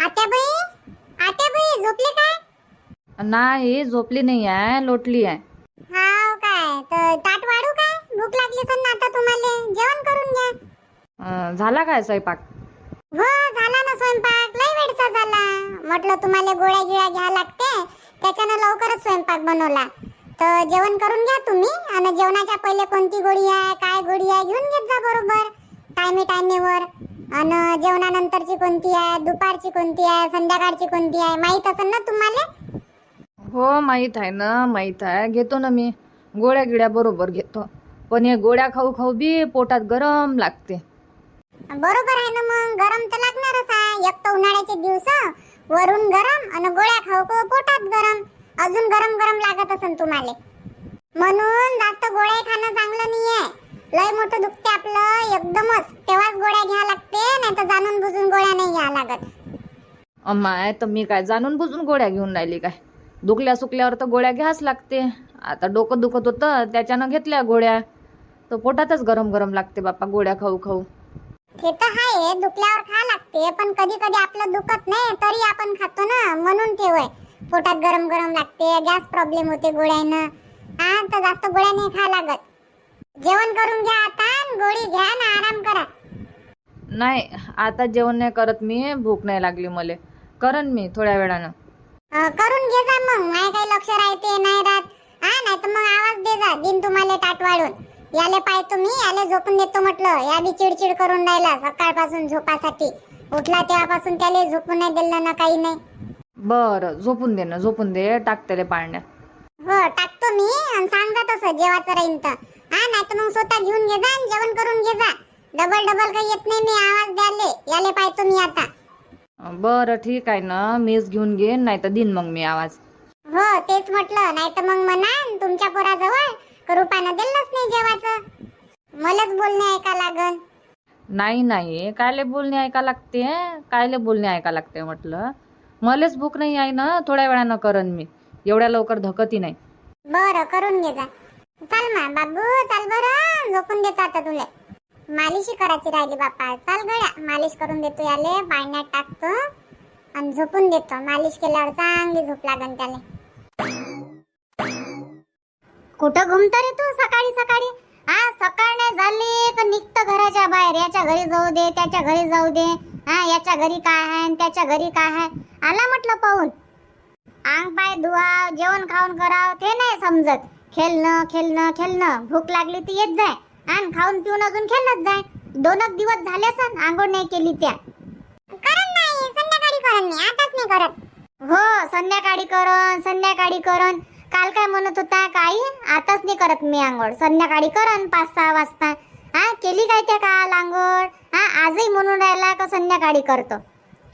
आत्याबाई झोपले काय? नाही, झोपली नाही आहे, लोटली आहे. हाव काय? तर ताट वाढू काय? भूक लागली तर ना आता तुम्हाला जेवण करून घ्या. झाला काय स्वयंपाक? हो झाला ना स्वयंपाक, लय वेळचा झाला. म्हटलं तुम्हाला गोळ्या गिळ्या घ्या लागते, त्याच्यानं लवकरच स्वयंपाक बनवला. तर जेवण करून घ्या तुम्ही, आणि जेवणाच्या पहिले कोणती गोळी आहे काय गोळी आहे घेऊन घेत जा बरोबर टायमेवर. आणि जेवणानंतरची कोणती आहे, दुपारची कोणती आहे, संध्याकाळची कोणती आहे माहित असेल ना तुम्हाला? हो माहीत आहे ना, माहीत आहे. घेतो ना मी गोळ्या गिळ्या बरोबर घेतो. पण हे गोळ्या खाऊ खाऊ बी पोटात गरम लागते. बरोबर आहे ना, मग गरम तर लागणारच आहे. एक तर उन्हाळ्याचे दिवस, वरून गरम आणि गोळ्या खाऊ खाऊ पोटात गरम, अजून गरम गरम लागत असेल तुम्हाला. म्हणून जास्त गोळ्या खाणं चांगलं नाहीये. लय मोठं दुखते आपलं एकदमच, तेव्हाच गोळ्या घ्या लागते, नाही तर जाणून बुजून गोळ्या नाही घ्या लागत. अम्माय, तर मी काय जाणून बुजून गोळ्या घेऊन राहिली काय? दुखल्या सुकल्यावर तर गोळ्या घ्याच लागते. आता डोकं दुखत होतं त्याच्यानं घेतल्या गोळ्या, तर पोटातच गरम गरम लागते बापा गोळ्या खाऊ खाऊ. ते तर आहे, दुखल्यावर खा लागते, पण कधी कधी आपलं दुखत नाही तरी आपण खातो ना, म्हणून ते होय पोटात गरम गरम लागते, गॅस प्रॉब्लेम होते गोळ्यानं. हा, तर जास्त गोळ्या नाही खा लागत. जेवण करून घ्या आता, गोळी घ्या ना आराम करा. नाही, आता जेवण नाही करत मी, भूक नाही लागली मला. करन मी थोड्या वेळानं. करून घे जा मग, नाही काही लक्ष राहते नाही राहत. हा, नाही तर मग आवाज दे जा, दिन तुम्हाला ताट वाढून. याले पाहतो मी, याले झोपून देतो म्हटलं. या बी चिडचिड करून राहिला सकाळपासून झोपासाठी. उठला तेव्हापासून त्याला झोपून नाही दिलं ना, काही नाही. बरं, झोपून दे ना, झोपून दे, टाकतेले पाळण्यात. हो टाकतो मी, आणि सांग जा तसं जेवायचं राहीन तर. हा, नाही तर मग स्वतः घेऊन घे जा आणि जेवण करून घे जा. डबल डबल काही येत नाही मी आवाज द्याले. याले पाहतो मी आता. बरं ठीक आहे ना, मीच घेऊन घेईन, नाही तर दिन मग मी आवाज. हो तेच म्हटलं, नाही तर मग म्हणा तुमच्या पोराजवळ रूपानं दिलंच नाही जेवायचं, मलाच बोलणे ऐका लागन. नाही, कायले बोलणे ऐका लागते, कायले बोलणे ऐका लागते म्हटलं. मलाच भूक नाही आहे ना, थोड्या वेळानं करन मी, एवढ्या लवकर धकती नाही. बरं करून घे जा. चाल मा बाबू, चाल बरं, झोपून देतो आता तुला. मालिशी करायची राहिली बापा. चाल गड्या, मालिश करून देतो याले, पाण्यात टाकतो आणि झोपून देतो. मालिश केल्यावर चांगली झोप लागन त्याला. कुठं घुमतो रे तू सकाळी सकाळी? हा, सकाळ नाही झाली तर निघतं घराच्या बाहेर. याच्या घरी जाऊ दे, त्याच्या घरी जाऊ दे. हा, याच्या घरी काय आहे, त्याच्या घरी काय आहे. आला म्हटलं पाहून. अंग पाय धुवाव, जेवण खाऊन कराव, ते नाही समजत. खेळणं, भूक लागली ती येत जाय आणि खाऊन पिऊन अजून खेळत जाय. 2 दिवस झाले सण आंघोळ नाही केली त्या. करन नाही, संध्याकाळी करन मी, आताच नाही करत. हो, संध्याकाळी करन. काल काय म्हणत होता काही, आताच नाही करत मी आंघोळ, संध्याकाळी करन 5-6 वाजता. हा, केली काय त्या काल आंघोळ? हा, आजही म्हणून राहिला का संध्याकाळी करतो.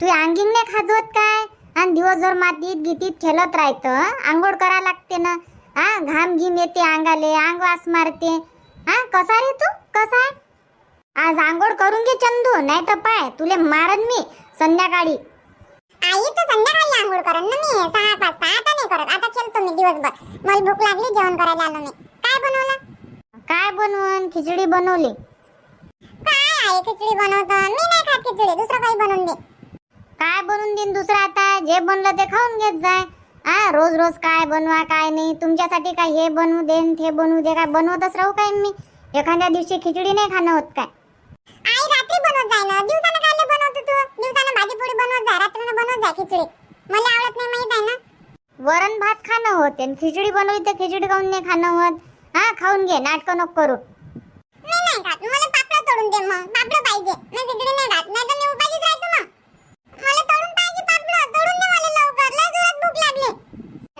तू अंगिंग नाही खाजवत काय? आणि दिवसभर मातीत गीतीत खेळत राहतं, आंघोळ करा लागते ना. हा, घाम घिम येते अंगाले, अंग वास मारते. हा, कसा रे तू, कसा आहे? आज आंघोळ करून घे चंदू, नाही तर पाय तुले मारन मी संध्याकाळी. आई तर संध्याकाळी आंघोळ करन ना मी 6 वाजता. आता नाही करत, आता खेळतो मी दिवसभर. मला भूक लागली, जेवण करायला आलो मी. काय बनवलं? काय बनवून? खिचडी बनवली. काय आहे खिचडी बनवतो? मी नाही खात खिचडी, दुसरं काही बनवून दे. काय बनवून देईन दुसरं? आता जे बनलं ते खाऊन घेत जाय. हा, रोज रोज काय बनवा काय नाही. तुमच्यासाठी काय हे बनवू देन ते बनवू दे, काय बनवतच राहू काय मी? एखाद्या दिवशी खिचडी नाही खाणं होत काय? आई रात्री बनवत जाय ना, दिवसानं काय बनवतो तू? दिवसानं भाजी पोळी बनवत जा, रात्रीनं बनवत जा खिचडी. मला आवडत नाही माहित आहे ना. वरण भात खाणं होते आणि खिचडी बनवली तर खिचडी खाऊन नाही खाणं होत. हा, खाऊन घे, नाटकं नको करू. मी नाही खात, मला पापड तळून दे मग. पापड पाहिजे, मी खिचडी नाही खात, नाही तर मी उपाशीच राहतो मग. मला तळून पाहिजे पापड, तळून दे मला लवकर, लय जोरात भूक लागली.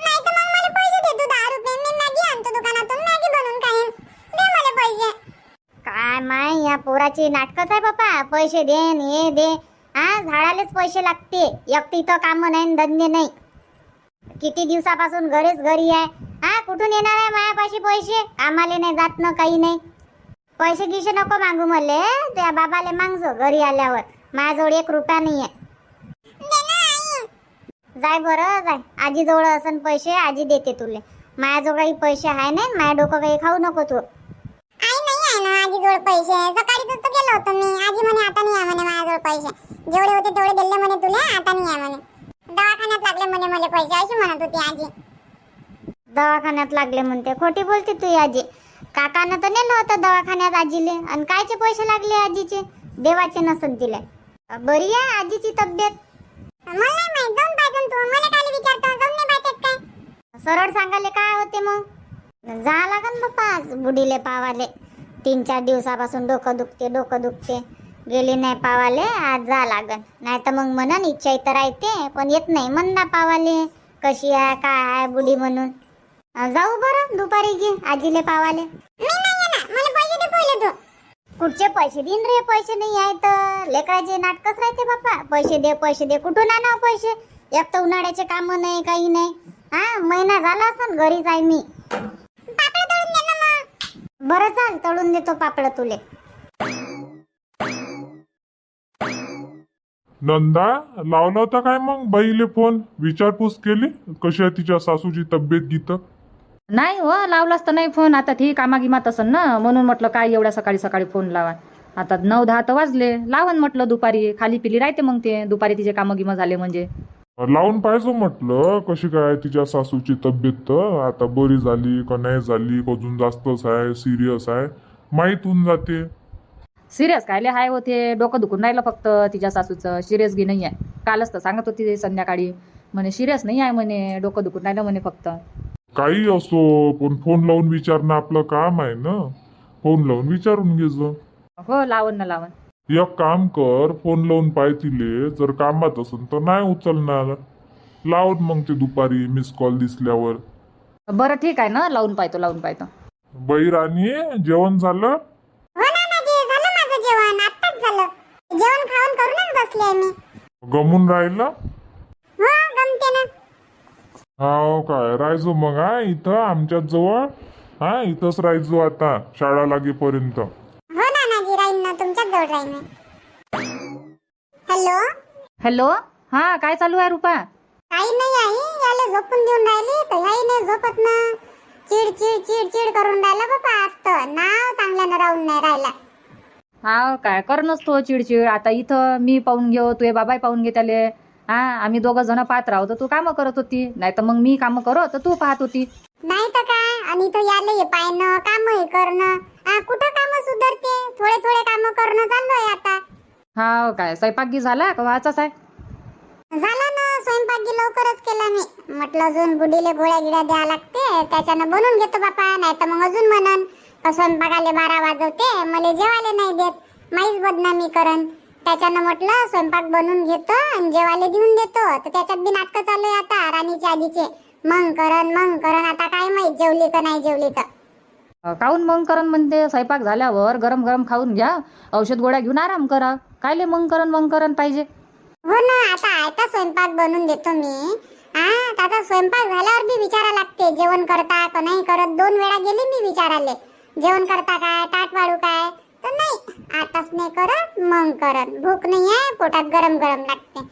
नाही तर मग मला पैसे दे तू 10 रुपये, मी मॅगी आणतो दुकानातून, मॅगी बनवून खाईन. दे मला पैसे. काय माय, या पोराची नाटकच आहे बापा. पैसे दे हे दे. हा, झाडालेच पैसे लागते. एकटी तर कामं नाही, धंदे नाही. किती दिवसापासून घरी आहे. हा, कुठून येणार आहे मायापाशी पैसे? कामाले नाही जात ना, काही नाही. पैसे गिशे नको मागू मले, त्या बाबाले मागजो घरी आल्यावर. माझ्याजवळ 1 रुपया नाहीये. जाय बरं जाय, आजी जवळ असन पैसे, आजी देते तुले. माझ्याजवळ काही पैसे आहे नाही, माझ्या डोकं काही खाऊ नको तू. आई नाही आहे ना आजी जवळ पैसे. सकाळीच तर गेलो होतो मी. आजी म्हणे आता नाही आहे म्हणे माझ्याजवळ पैसे. जेवढे होते तेवढे दिले म्हणे तुला, आता नाही आहे म्हणे. दवाखान्यात लागले म्हणे मला पैसे अशी म्हणत होती आजी. दवाखान्यात लागले म्हणते, खोटी बोलते तू आजी. काकानं तर नेलं होतं दवाखान्यात आजीले, आणि कायचे पैसे लागले आजीचे? देवाचे नसन तिला. बरी आहे आजीची तब्येत? मला नाही माहित, जाऊन पाहिजे तू. मला काय विचारतो, जाऊन नाही पाहतेत काय? सरळ सांगाले काय होते मग? जा लागन बाप्पा आज बुडीले पावाले. 3-4 दिवसापासून डोकं दुखते गेली नाही पावाले. आज जा लागन, नाही तर मग म्हणन इच्छा इथं राहते पण येत नाही म्हणा पावाले. कशी आहे काय आहे बुडी म्हणून. जाऊ बरं दुपारी घे आजीले पावाले. मी नाही येणार, मला पैसे दे पहिले तू. कुठचे पैसे देईन रे? पैसे नाही आहे तर लेकराचे नाटकच राहते बाप्पा. पैसे दे कुठून आणावं पैसे? एक तर उन्हाळ्याचे काम नाही काही नाही. हा महिना झाला असन घरीच आहे मी. पापड तळून दे ना मग. बरं चाल तळून देतो पापड तुले. नंदा लावला होता काय मग बाईले फोन? विचारपूस केली कशी आहे तिच्या सासूची तब्येत गीत? नाही हो, लावलाच तर नाही फोन. आता ती कामागिमात असन ना, म्हणून म्हटलं काय एवढ्या सकाळी सकाळी फोन लावा. आता 9-10 तर वाजले, लावन म्हटलं दुपारी. खाली पिली राहते मग ते दुपारी तिचे कामगिमा झाले म्हणजे. लावून पाहिजे म्हटलं कशी काय तिच्या सासूची तब्येत. तर आता बरी झाली का नाही झाली, अजून जास्तच आहे सिरियस आहे माहीत होऊन जाते. सिरियस कायले हाय होते, डोकं दुखून राहिलं फक्त तिच्या सासूचं. सिरियस गी नाही आहे. कालच तर सांगत होती संध्याकाळी, म्हणे सिरियस नाही आहे म्हणे, डोकं दुखून राहिलं म्हणे फक्त. काही असो पण फोन लावून विचारणं आपलं काम आहे ना. फोन लावून विचारून घे. हो लावन ना लावन. एक काम कर, फोन लावून पाय तिले. जर कामात असेल तर नाही उचलणार, लावून मग ते दुपारी मिस कॉल दिसल्यावर. बरं ठीक आहे ना, लावून पाहतो. बाई राणी जेवण झालं? हो ना नाजी, झालं माझं जेवण, आत्ताच झालं. जेवण खाऊन करूनच बसले आहे मी. गमून राहिलं? हो गमते ना. हाव काय राहायचो मग हा इथं आमच्याच जवळ. हा इथंच राहायचो आता शाळा लागेपर्यंत. हो ना नाजी, राहीन ना, तुमच्याच जवळ राहीन मी. हॅलो. हॅलो, हा काय चालू आहे रुपा? काही नाही आई, याला झोपून देऊन राहिली तर ह्याही नाही झोपत ना. चिड करून राहिला बाबा. आज तर नाव चांगल्यानं राहून नाही राहिला. हा काय कर नसतो चिडचिड. आता इथं मी पाहून घेऊ, तुझे बाबाही पाहून घे त्याले. हा आम्ही 2 जण पाहत राहू तर तू कामं करत होती, नाही तर मग मी कामं करत तर तू पाहत होती. नाही तर काय. आणि तो याले हे पाहणं, कामही करणं. कुठं कामं सुधारते? थोडे कामं करणं चालू आहे आता. हा काय स्वयंपाक झाला का व्हायचाच आहे? झाला ना स्वयंपाक लवकरच केला मी. म्हटलं अजून बुडीले गोळ्या गिळ्या द्या लागते, त्याच्यानं बनवून घेतो बापा. नाही तर मग अजून म्हणन का स्वयंपाकाले 12 वाजवते, मला जेवायला नाही देत, माहीच बदनामी करन. त्याच्यानं म्हटलं स्वयंपाक बनवून घेतो आणि जेवायला देऊन देतो. तर त्याच्यात बी नाटकं चालू आहे आता राणीच्या आजीचे. मग करन आता काय माहित जेवली का नाही जेवली तर. काहून मग करन म्हणते? स्वयंपाक झाल्यावर गरम गरम खाऊन घ्या, औषध गोळ्या घेऊन आराम करा. कायले मग करन पाहिजे? हो ना, आता स्वयंपाक बनवून देतो मी. आता स्वयंपाक झाल्यावर बी विचारा लागते जेवण करता का नाही करत. 2 वेळा गेली मी विचाराले, जेवण करता काय, ताट वाढू काय. तर नाही, आताच नाही करत मग करत. भूक नाही आहे, पोटात गरम लागते.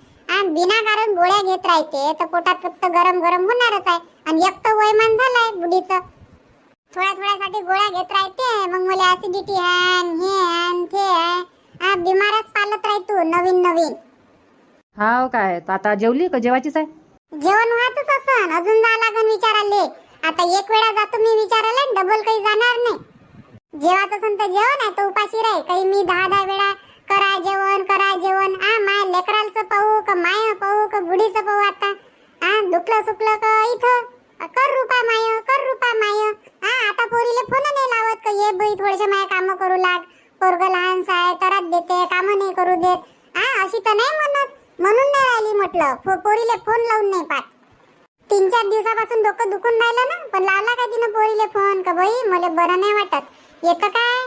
बिना कारण गोळ्या घेत राहते तर पोटात फक्त गरम होणारच आहे. आणि एक तर वयमान झालाय बुडीचं. थोड्यासाठी गोळ्या घेत राहते, मग मला ऍसिडिटी आहे, हे आहे ते आहे. बिमारच पालत राहतो नवीन. हा काय आता जेवली का जेवायचीच आहे? जेवण व्हायचंच असन, अजून जा लागन विचाराले. आता 1 वेळा जातो मी विचारायला, डबल काही जाणार नाही. जेवायचं असन तर जेवण आहे तर उपाशी राही. काही मी 10 वेळा करा जेवण. माय लेकरालचं पाहू का माय पाहू का बुढीचं पाहू आता. दुखलं सुकलं का इथं कर रूपा माय. आता पोरीले फोन नाही लावत का ये बाई थोडेसे माय काम करू लाग. पोरग लहानसा आहे, तरात देते, काम नाही करू देत. अशी तर नाही म्हणत, म्हणून नाही राहिली म्हटलं. पोरीले फोन लावून नाही पाहत. 3-4 दिवसापासून डोकं दुखून राहिलं ना, पण लावला का तिनं पोरीले फोन का बाई मला बरं नाही वाटत, येतं काय.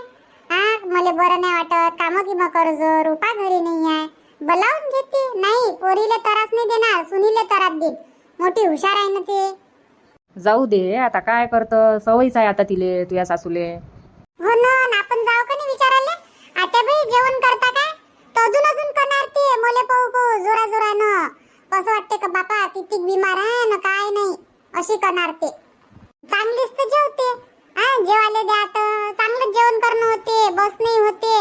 मला बरं नाही वाटत, कामं किंवा करजो, रुपा घरी नाही आहे. बोलावून घेते. नाही, पोरीले त्रास नाही देणार, सुनीले त्रास देईल. मोठी हुशार आहे ना ते. जाऊ दे आता काय करतं, सवयच आहे आता तिले तुझ्या सासूले. हो ना, आपण जाऊ का नाही विचारायला. आता बाई जेवण करता काय तर अजून करणार ते. मला पाहू जोरानं कसं वाटते का बापा किती बिमार आहे ना काय नाही, अशी करणार ते. चांगलीच तर जेवते. जेवायला द्या तर चांगलं जेवण करणं होते, बस नाही होते.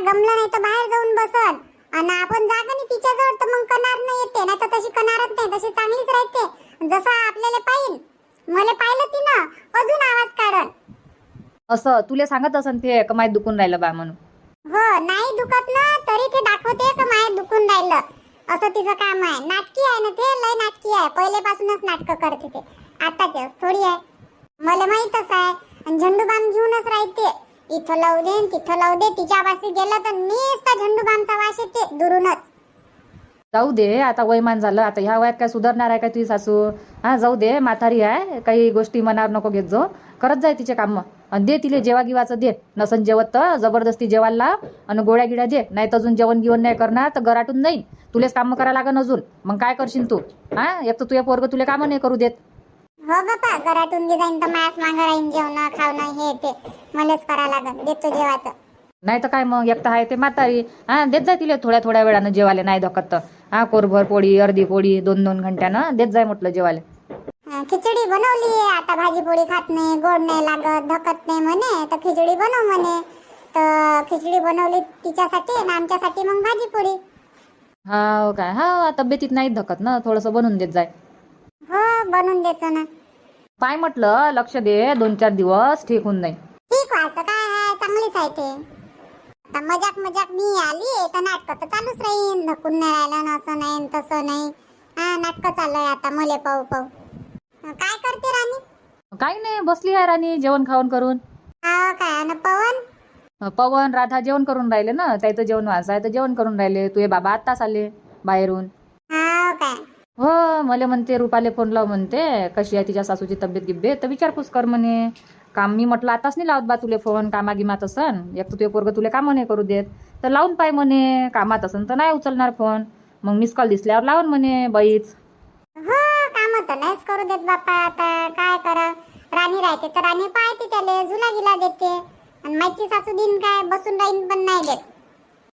गमलं नाही तर बाहेर जाऊन बसन. आणि आपण जागा नाही तिच्याजवळ तर मग करणार नाही जसं आपल्याला पाहिन मला पाहिलं तिनं अजून आवाज काढन. असं तुले सांगत असन ते कमाई दुखून राहिलं बा म्हणून. हो नाही दुखत ना तरी ते दाखवते का माय दुखून राहिलं. असं तिचं काम आहे. नाटकी आहे ना ते, लय नाटकी आहे. पहिलेपासूनच नाटकं करते ते, आताच थोडी आहे. मला माहीतच आहे. आणि झेंडू बाम घेऊनच राहते. इथं लावू दे तिथं लावू दे. तिच्या पाशी गेलं तर नुसता झेंडू बामचा वास येते दुरूनच. जाऊ दे, आता वयमान झालं. आता ह्या वयात काय सुधारणार आहे का तुझी सासू? हा जाऊ दे, म्हातारी आहे. काही गोष्टी मनावर नको घेत जो. करत जाय तिचे काम आणि दे तिले जेवा गिवाचं दे. नसन जेवत तर जबरदस्ती जेवायला लाव आणि गोळ्या गिड्या दे. नाही तर अजून जेवण गिवण नाही करणार तर घरातून जाईन. तुलेच काम करायला लागन अजून. मग काय करशील तू? हा एक तर तुझ्या पोरग तुला कामं नाही करू देत. हो बापा घरातून गे जाईन तर मायाच मागं राहीन. जेवण खावणं हे ते मलाच करा लागन. देतो जेवाचं. नाही तर काय मग एक तर आहे ते म्हातारी. हा देत जाय तिले थोड्या थोड्या वेळानं जेवायला. नाही धकत तर हा कोरभर पोळी अर्धी पोळी 2-2 घंट्यानं देत जाय म्हटलं जेवायला. खिचडी बनवली. आता भाजी पोळी खात नाही, गोड नाही लागत, धकत नाही म्हणे. तर खिचडी बनव म्हणे. तर खिचडी बनवली तिच्यासाठी आणि आमच्यासाठी मग भाजी पोळी. हा काय हा तब्येतीत नाही धकत ना, थोडंसं बनवून देत जाय. हो बनवून देतो ना. पाय म्हटलं लक्ष दे. 2-4 दिवस ठीक होऊन जाईल. ठीक व्हायचं काय आहे, चांगलीच आहे ते. आता मजाक मजाक मी आली तर नाटकं तर चालूच राहीन. धकून नाही राहिलं ना, असं नाही तसं नाही. हा नाटकं चालू आहे आता मले पाहू पाहू. काय करते राणी? काही नाही, बसली आहे राणी जेवण खाऊन करून. हा काय ना पवन? पवन राधा जेवण करून राहिले ना. त्याचं जेवण व्हायचं आहे तर जेवण करून राहिले. तुझे बाबा आत्ताच आले बाहेरून. हा काय? हो मला म्हणते रुपाले फोन लाव म्हणते. कशी आहे तिच्या सासूची तब्येत गिब्येत तर विचारपूस कर म्हणे. काम मी म्हटलं आताच नाही लावत बा तुले फोन. कामागिमात असन. एक तर तुझे पोरगं तुला कामं नाही करू देत तर लावून पाय म्हणे. कामात असन तर नाही उचलणार फोन. मग मिस कॉल दिसल्यावर लावून म्हणे बाईच. हो काम तर नाहीच करू देत बापा. आता काय करा. राणी राहते तर राणी पाहते त्याले झुला गिला देते. आणि माझी सासू दिन काय बसून राहीन पण नाही देत.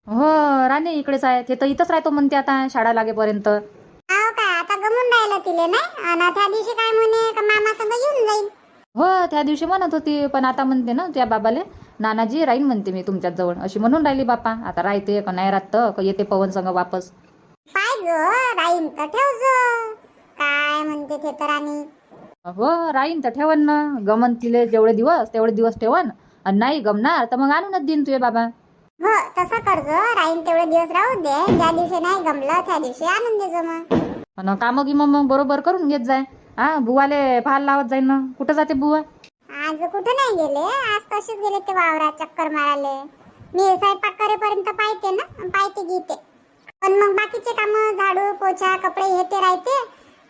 हो राणी इकडेच आहे. ते तर इथंच राहतो म्हणते आता शाळा लागेपर्यंत. हो काय आता गमून राहिलं तिले नाही. आणि त्या दिवशी काय म्हणे का मामा संग येऊन जाईल. हो त्या दिवशी म्हणत होती पण आता म्हणते ना त्या बाबाले नानाजी राहीन म्हणते मी तुमच्याच जवळ अशी म्हणून राहिली बापा. आता राहते का नाही राहत का येते पवन संग वापस. पाहिजो राहीन तर ठेवजो. काय म्हणते ते तर राणी. हो राहीन तर ठेवन ना. गमन तिले जेवढे दिवस ठेवन आणि नाही गमणार तर मग आणूनच देईन तुझे बाबा. हो तसं करजो. राहीन तेवढे दिवस राहू दे. ज्या दिवशी नाही गमलं त्या दिवशी आणून देजो मग. आणि कामं गिमं मग बरोबर करून घेत जाय. हा बुवाले पाहायला लावत जाईन ना. कुठं जाते बुवा? आज कुठं नाही गेले. आज तसेच गेले ते वावरात चक्कर माराले. मी स्वयंपाक करेपर्यंत पाहते ना. पाहते गीते. पण मग बाकीचे काम झाडू पोछा कपडे हे ते राहते.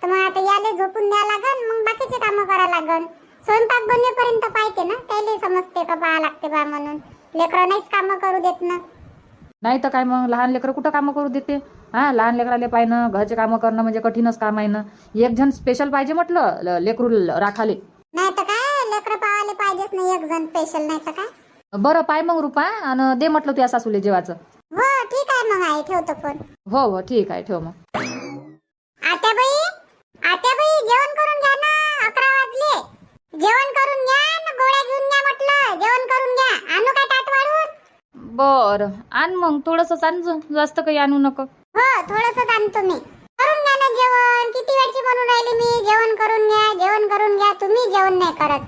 तर मग आता याले झोपून द्या लागन. मग बाकीचे कामं करा लागन. स्वयंपाक बनवेपर्यंत पाहते ना. त्याला समजते का पाहा लागते बा म्हणून. लेकरं नाहीच कामं करू देत ना. नाही तर काय मग लहान लेकरं कुठं कामं करू देते. हा लहान लेकराले पाहिनं घरचे कामं करणं म्हणजे कठीणच काम आहे ना. एक जण स्पेशल पाहिजे म्हटलं लेकरू राखाले. नाही तर काय लेकरं पाहायला पाहिजेच नाही एक जण स्पेशल. नाही तर काय. बरं पाय मग रुपा आणि दे म्हटलं तुझ्या सासूले जेवाचं. हो ठीक आहे मग आई ठेवतो फोन. हो ठीक आहे ठेव मग. आत्याबाई जेवण करून घ्या ना. 11 वाजले. जेवण करून घ्या ना. गोळ्या घेऊन घ्या म्हटलं. जेवण करून घ्या. आणू काय ताट वाढून? बरं आण मग थोडंसं आण. जास्त काही आणू नको. हो थोडंसंच आणतो मी. करून घ्या ना जेवण. किती वेळची म्हणून राहिली मी. जेवण करून घ्या जेवण करून घ्या. तुम्ही जेवण नाही करत.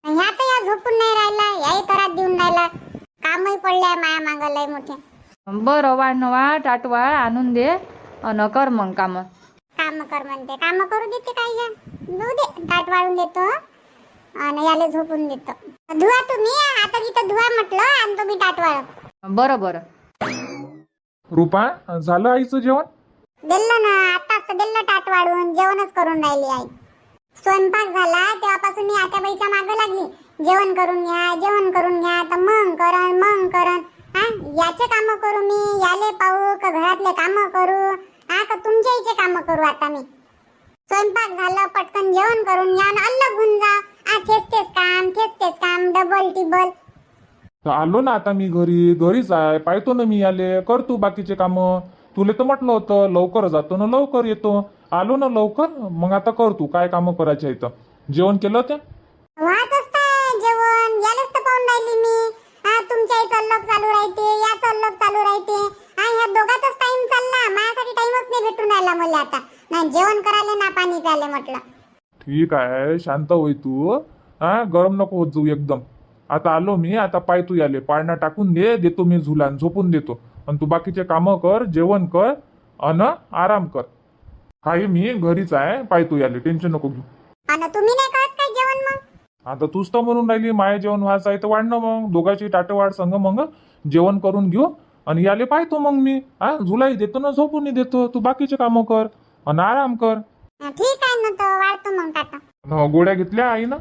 ह्या तर या झोपून नाही राहिला. याही तरात देऊन राहिला. कामही पडल्या माया मागं लय मोठे. बरं वाढ टाटवा आणून दे अन कर मग काम. काम कर म्हणते. काम करू देते काय या. जाऊ दे ताट वाढून देतो आणि याले झोपून देतो. धुवा तुम्ही. आता तिथं धुवा म्हटलं. आणतो मी ताट वाढ. बरं रुपा झालं आईचं जेवण? दिलं ना. आताच तर दिलं ताट वाढून. जेवणच करून राहिली आई. स्वयंपाक झाला तेव्हापासून मी आत्याबाईच्या मागं लागली. जेवण करून घ्या जेवण करून घ्या. तर मग करण हा याचे काम करू मी. याले पाहू का घरातले काम करू. हा का तुमच्या इथे काम करू. आता मी स्वयंपाक झालं पटकन जेवण करून घ्या आणि अलग होऊन जा. तेच काम डबल टिबल. तर आलो ना आता मी घरीच आहे. पाहतो ना मी आले करतो बाकीचे काम. तुले तर म्हटलं होतं लवकर जातो ना लवकर येतो. आलो ना लवकर. मग आता कर तू काय काम करायचे इथं. जेवण केलं ते वाच असतं जेवण. यालाच तर पाहून राहिली मी. हा तुमच्या चल्लक चालू राहते. या चल्लक चालू राहते. हा ह्या दोघातच टाइम चालला. माझ्यासाठी टाइमच नाही भेटून राहिला मला आता. ना जेवण करायला ना पाणी प्यायला म्हटलं. ठीक आहे, शांत होई तू. हा, गरम नको होत जाऊ एकदम. आता आलो मी, आता पाय तू याले पाळणा टाकून देतो मी झुलान, झोपून देतो. आणि तू बाकीचे कामं कर, जेवण कर अन आराम कर. हाय मी घरीच आहे, पाय तू याले, टेन्शन नको घेऊ. आणि तुम्ही नाही करत काय जेवण मग? आता तूच तर म्हणून राहिली माया जेवण व्हायचं आहे तर वाढ ना मग, दोघांची टाटे वाढ संग मग जेवण करून घेऊ आणि याले पाहतो मग मी. हा, झुलाई देतो ना, झोपूनही देतो. तू बाकीचे कामं कर आणि आराम कर. ठीक आहे ना, तर वाढतो मग टाटा. गोळ्या घेतल्या आई ना?